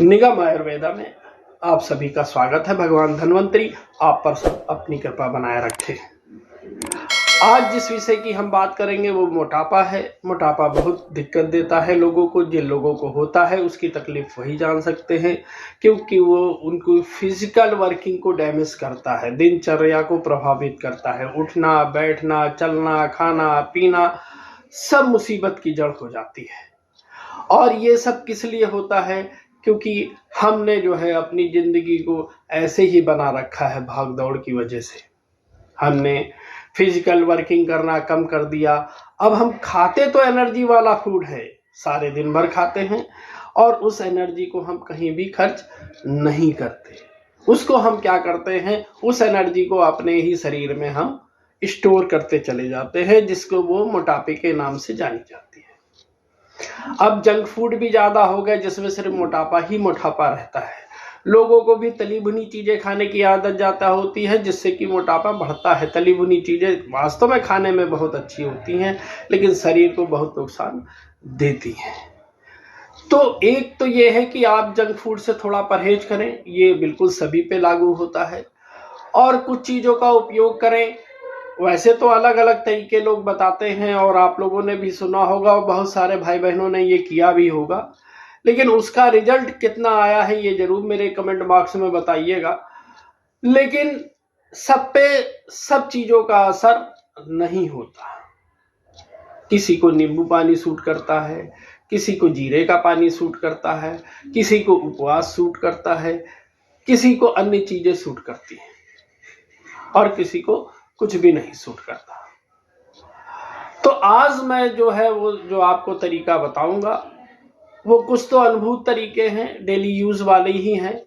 निगम आयुर्वेदा में आप सभी का स्वागत है। भगवान धन्वंतरी आप पर सब अपनी कृपा बनाए रखे। आज जिस विषय की हम बात करेंगे वो मोटापा है। मोटापा बहुत दिक्कत देता है लोगों को। जिन लोगों को होता है उसकी तकलीफ वही जान सकते हैं, क्योंकि वो उनको फिजिकल वर्किंग को डैमेज करता है, दिनचर्या को प्रभावित करता है। उठना बैठना चलना खाना पीना सब मुसीबत की जड़ हो जाती है। और ये सब किस लिए होता है? क्योंकि हमने जो है अपनी जिंदगी को ऐसे ही बना रखा है, भाग दौड़ की वजह से हमने फिजिकल वर्किंग करना कम कर दिया। अब हम खाते तो एनर्जी वाला फूड है, सारे दिन भर खाते हैं और उस एनर्जी को हम कहीं भी खर्च नहीं करते। उसको हम क्या करते हैं, उस एनर्जी को अपने ही शरीर में हम स्टोर करते चले जाते हैं, जिसको वो मोटापे के नाम से जानी जाती है। अब जंक फूड भी ज्यादा हो गए, जिसमें सिर्फ मोटापा ही मोटापा रहता है। लोगों को भी तली भुनी चीजें खाने की आदत ज्यादा होती है, जिससे कि मोटापा बढ़ता है। तली भुनी चीजें वास्तव में खाने में बहुत अच्छी होती हैं, लेकिन शरीर को बहुत नुकसान देती हैं। तो एक तो ये है कि आप जंक फूड से थोड़ा परहेज करें, ये बिल्कुल सभी पे लागू होता है। और कुछ चीजों का उपयोग करें। वैसे तो अलग अलग तरीके लोग बताते हैं और आप लोगों ने भी सुना होगा और बहुत सारे भाई बहनों ने ये किया भी होगा, लेकिन उसका रिजल्ट कितना आया है ये जरूर मेरे कमेंट बॉक्स में बताइएगा। लेकिन सब पे सब चीजों का असर नहीं होता। किसी को नींबू पानी सूट करता है, किसी को जीरे का पानी सूट करता है, किसी को उपवास सूट करता है, किसी को अन्य चीजें सूट करती हैं और किसी को कुछ भी नहीं सूट करता। तो आज मैं जो है वो जो आपको तरीका बताऊंगा वो कुछ तो अनुभूत तरीके हैं, डेली यूज वाले ही हैं,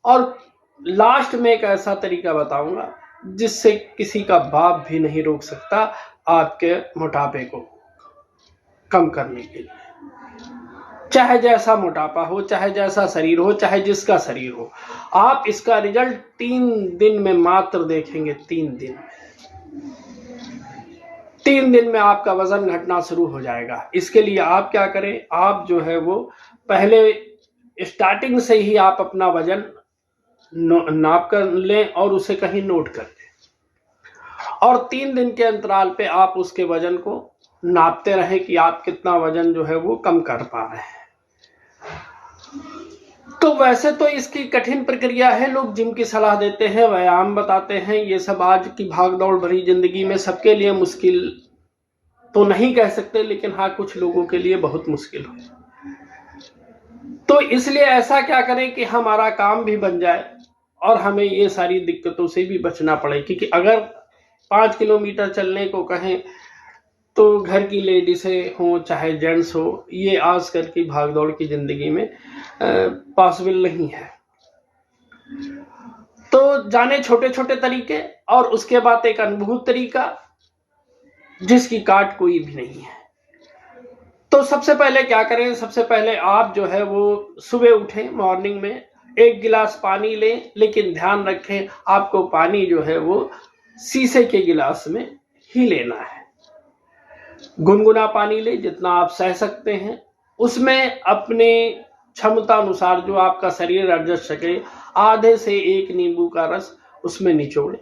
और लास्ट में एक ऐसा तरीका बताऊंगा जिससे किसी का बाप भी नहीं रोक सकता आपके मोटापे को कम करने के लिए। चाहे जैसा मोटापा हो, चाहे जैसा शरीर हो, चाहे जिसका शरीर हो, आप इसका रिजल्ट 3 दिन में मात्र देखेंगे। 3 दिन में आपका वजन घटना शुरू हो जाएगा। इसके लिए आप क्या करें, आप जो है वो पहले स्टार्टिंग से ही आप अपना वजन नाप कर लें और उसे कहीं नोट कर लें, और 3 दिन के अंतराल पे आप उसके वजन को नापते रहें कि आप कितना वजन जो है वो कम कर पा रहे हैं। तो वैसे तो इसकी कठिन प्रक्रिया है, लोग जिम की सलाह देते हैं, व्यायाम बताते हैं, ये सब आज की भागदौड़ भरी जिंदगी में सबके लिए मुश्किल तो नहीं कह सकते, लेकिन हाँ कुछ लोगों के लिए बहुत मुश्किल हो। तो इसलिए ऐसा क्या करें कि हमारा काम भी बन जाए और हमें ये सारी दिक्कतों से भी बचना पड़े। क्योंकि अगर 5 किलोमीटर चलने को कहें तो घर की लेडीज़ें हों चाहे जेंट्स हो, ये आजकल की भागदौड़ की जिंदगी में पॉसिबल नहीं है। तो जाने छोटे छोटे तरीके और उसके बाद एक अनुभूत तरीका जिसकी काट कोई भी नहीं है। तो सबसे पहले क्या करें, सबसे पहले आप जो है वो सुबह उठें, मॉर्निंग में 1 गिलास पानी लें, लेकिन ध्यान रखें आपको पानी जो है वो शीशे के गिलास में ही लेना है। गुनगुना पानी लें जितना आप सह सकते हैं, उसमें अपने क्षमता अनुसार जो आपका शरीर एडजस्ट सके आधे से 1 नींबू का रस उसमें निचोड़ें,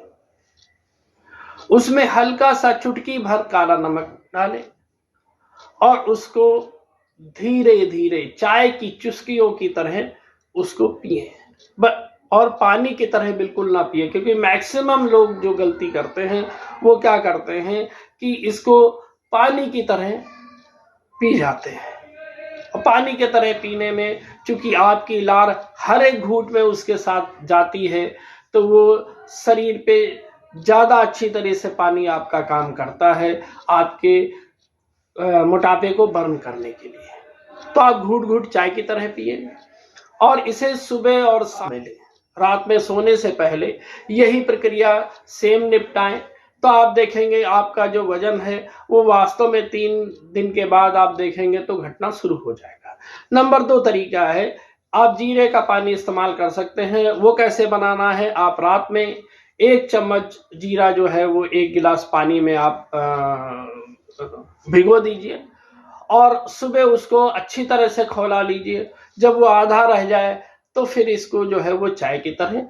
उसमें हल्का सा चुटकी भर काला नमक डालें और उसको धीरे धीरे चाय की चुस्कियों की तरह उसको पिए। और पानी की तरह बिल्कुल ना पिए, क्योंकि मैक्सिमम लोग जो गलती करते हैं वो क्या करते हैं कि इसको पानी की तरह पी जाते हैं। और पानी की तरह पीने में चूंकि आपकी लार हर एक घूंट में उसके साथ जाती है, तो वो शरीर पे ज्यादा अच्छी तरह से पानी आपका काम करता है आपके मोटापे को बर्न करने के लिए। तो आप घूट घूट चाय की तरह पिए और इसे सुबह और शाम में लें। रात में सोने से पहले यही प्रक्रिया सेम निपटाएं, तो आप देखेंगे आपका जो वजन है वो वास्तव में 3 दिन के बाद आप देखेंगे तो घटना शुरू हो जाएगा। नंबर 2 तरीका है, आप जीरे का पानी इस्तेमाल कर सकते हैं। वो कैसे बनाना है, आप रात में 1 चम्मच जीरा जो है वो 1 गिलास पानी में आप भिगो दीजिए और सुबह उसको अच्छी तरह से खौला लीजिए। जब वो आधा रह जाए तो फिर इसको जो है वो चाय की तरह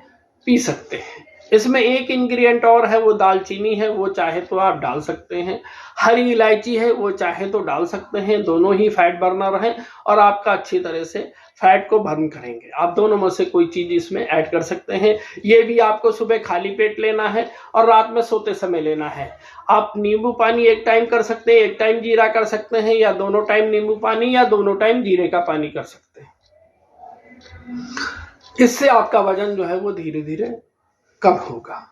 पी सकते हैं। इसमें एक इंग्रेडिएंट और है, वो दालचीनी है, वो चाहे तो आप डाल सकते हैं। हरी इलायची है, वो चाहे तो डाल सकते हैं। दोनों ही फैट बर्नर हैं और आपका अच्छी तरह से फैट को बर्न करेंगे। आप दोनों में से कोई चीज इसमें ऐड कर सकते हैं। ये भी आपको सुबह खाली पेट लेना है और रात में सोते समय लेना है। आप नींबू पानी एक टाइम कर सकते हैं, एक टाइम जीरा कर सकते हैं, या दोनों टाइम नींबू पानी या दोनों टाइम जीरे का पानी कर सकते हैं। इससे आपका वजन जो है वो धीरे धीरे कम होगा।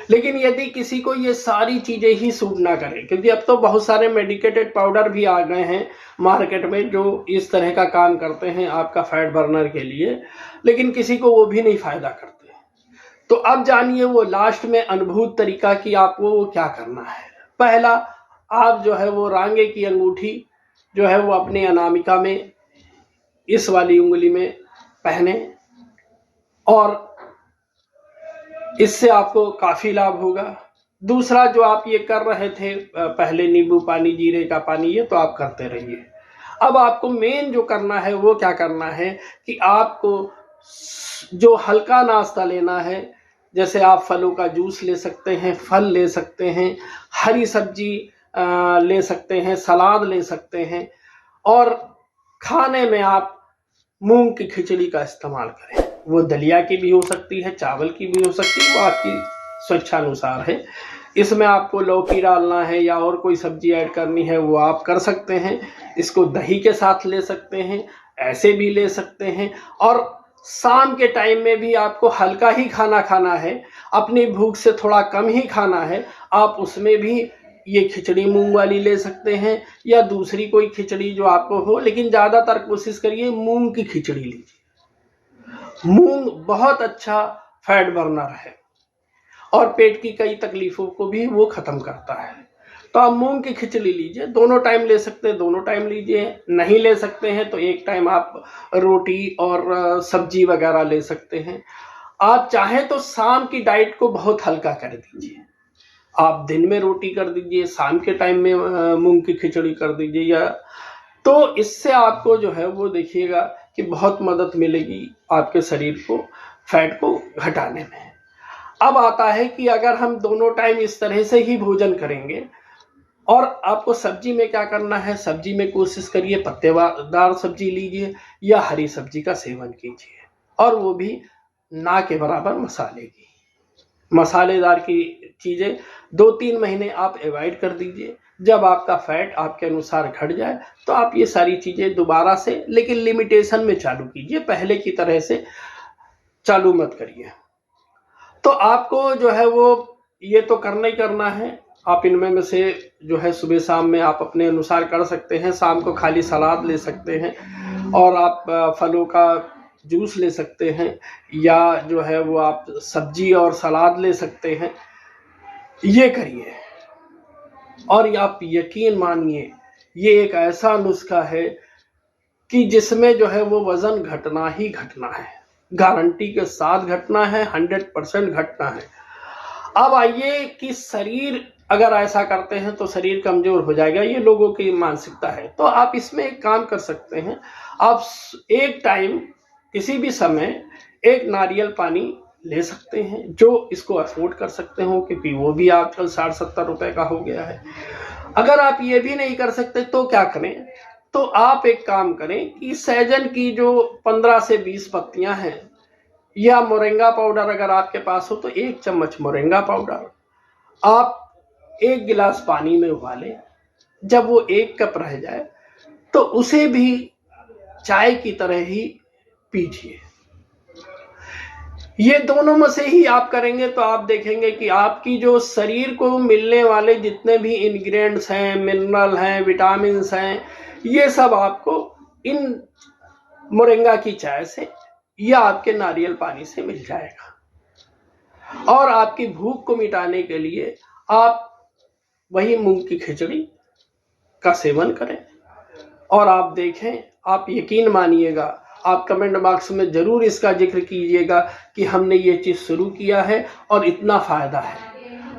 लेकिन यदि किसी को ये सारी चीजें ही सूट ना करें, क्योंकि अब तो बहुत सारे मेडिकेटेड पाउडर भी आ गए हैं मार्केट में जो इस तरह का काम करते हैं आपका फैट बर्नर के लिए, लेकिन किसी को वो भी नहीं फायदा करते। तो अब जानिए वो लास्ट में अनुभूत तरीका कि आपको वो क्या करना है। पहला, आप जो है वो रांगे की अंगूठी जो है वो अपने अनामिका में इस वाली उंगली में पहने, और इससे आपको काफी लाभ होगा। दूसरा, जो आप ये कर रहे थे पहले नींबू पानी जीरे का पानी, ये तो आप करते रहिए। अब आपको मेन जो करना है वो क्या करना है कि आपको जो हल्का नाश्ता लेना है, जैसे आप फलों का जूस ले सकते हैं, फल ले सकते हैं, हरी सब्जी ले सकते हैं, सलाद ले सकते हैं, और खाने में आप मूंग की खिचड़ी का इस्तेमाल करें। वो दलिया की भी हो सकती है, चावल की भी हो सकती है, वो आपकी स्वेच्छानुसार है। इसमें आपको लौकी डालना है या और कोई सब्जी ऐड करनी है वो आप कर सकते हैं। इसको दही के साथ ले सकते हैं, ऐसे भी ले सकते हैं। और शाम के टाइम में भी आपको हल्का ही खाना खाना है, अपनी भूख से थोड़ा कम ही खाना है, आप उसमें भी ये खिचड़ी मूंग वाली ले सकते हैं या दूसरी कोई खिचड़ी जो आपको हो, लेकिन ज़्यादातर कोशिश करिए मूंग की खिचड़ी लीजिए। मूंग बहुत अच्छा फैट बर्नर है और पेट की कई तकलीफों को भी वो खत्म करता है। तो आप मूंग की खिचड़ी लीजिए, दोनों टाइम ले सकते हैं, दोनों टाइम लीजिए। नहीं ले सकते हैं तो एक टाइम आप रोटी और सब्जी वगैरह ले सकते हैं। आप चाहें तो शाम की डाइट को बहुत हल्का कर दीजिए, आप दिन में रोटी कर दीजिए, शाम के टाइम में मूंग की खिचड़ी कर दीजिए, या तो इससे आपको जो है वो देखिएगा कि बहुत मदद मिलेगी आपके शरीर को फैट को घटाने में। अब आता है कि अगर हम दोनों टाइम इस तरह से ही भोजन करेंगे, और आपको सब्जी में क्या करना है, सब्जी में कोशिश करिए पत्तेदार सब्जी लीजिए या हरी सब्जी का सेवन कीजिए, और वो भी ना के बराबर मसाले की। मसालेदार की चीज़ें 2-3 महीने आप अवॉइड कर दीजिए। जब आपका फैट आपके अनुसार घट जाए तो आप ये सारी चीज़ें दोबारा से, लेकिन लिमिटेशन में चालू कीजिए, पहले की तरह से चालू मत करिए। तो आपको जो है वो ये तो करना ही करना है। आप इनमें से जो है सुबह शाम में आप अपने अनुसार कर सकते हैं। शाम को खाली सलाद ले सकते हैं और आप फलों का जूस ले सकते हैं, या जो है वो आप सब्जी और सलाद ले सकते हैं। ये करिए और आप यकीन मानिए ये एक ऐसा नुस्खा है कि जिसमें जो है वो वजन घटना ही घटना है, गारंटी के साथ घटना है, 100% घटना है। अब आइए कि शरीर अगर ऐसा करते हैं तो शरीर कमजोर हो जाएगा, ये लोगों की मानसिकता है। तो आप इसमें एक काम कर सकते हैं, आप एक टाइम किसी भी समय एक नारियल पानी ले सकते हैं, जो इसको अफोर्ड कर सकते हो, क्योंकि वो भी आजकल 60-70 रुपए का हो गया है। अगर आप ये भी नहीं कर सकते तो क्या करें, तो आप एक काम करें कि सहजन की जो 15 से 20 पत्तियां हैं, या मोरिंगा पाउडर अगर आपके पास हो तो 1 चम्मच मोरिंगा पाउडर आप 1 गिलास पानी में उबालें। जब वो 1 कप रह जाए तो उसे भी चाय की तरह ही पीजिए। ये दोनों में से ही आप करेंगे तो आप देखेंगे कि आपकी जो शरीर को मिलने वाले जितने भी इंग्रेडिएंट्स हैं, मिनरल हैं, विटामिन्स हैं, ये सब आपको इन मोरिंगा की चाय से या आपके नारियल पानी से मिल जाएगा। और आपकी भूख को मिटाने के लिए आप वही मूंग की खिचड़ी का सेवन करें, और आप देखें, आप यकीन मानिएगा, आप कमेंट बॉक्स में जरूर इसका जिक्र कीजिएगा कि हमने ये चीज शुरू किया है और इतना फायदा है।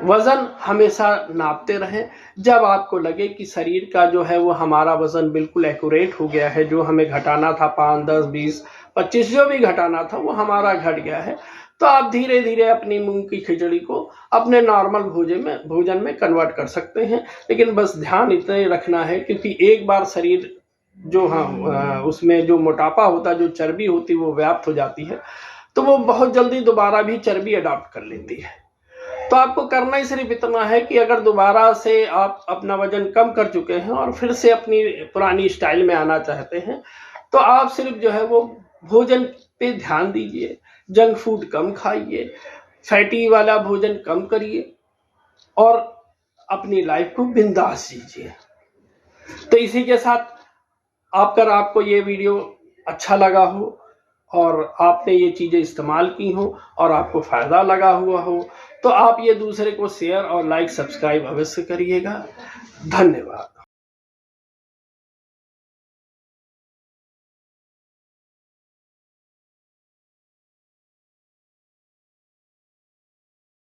वज़न हमेशा नापते रहें। जब आपको लगे कि शरीर का जो है वो हमारा वज़न बिल्कुल एक्यूरेट हो गया है, जो हमें घटाना था 5, 10, 20, 25 जो भी घटाना था वो हमारा घट गया है, तो आप धीरे धीरे अपनी मूंग की खिचड़ी को अपने नॉर्मल भोजन में कन्वर्ट कर सकते हैं। लेकिन बस ध्यान इतना ही रखना है, क्योंकि एक बार शरीर जो उसमें जो मोटापा होता है, जो चर्बी होती है वो व्याप्त हो जाती है, तो वो बहुत जल्दी दोबारा भी चर्बी अडॉप्ट कर लेती है। तो आपको करना ही सिर्फ इतना है कि अगर दोबारा से आप अपना वजन कम कर चुके हैं और फिर से अपनी पुरानी स्टाइल में आना चाहते हैं, तो आप सिर्फ जो है वो भोजन पे ध्यान दीजिए, जंक फूड कम खाइए, फैटी वाला भोजन कम करिए और अपनी लाइफ को बिंदास जीजिए। तो इसी के साथ अगर आपको ये वीडियो अच्छा लगा हो और आपने ये चीज़ें इस्तेमाल की हो और आपको फ़ायदा लगा हुआ हो, तो आप ये दूसरे को शेयर और लाइक सब्सक्राइब अवश्य करिएगा। धन्यवाद।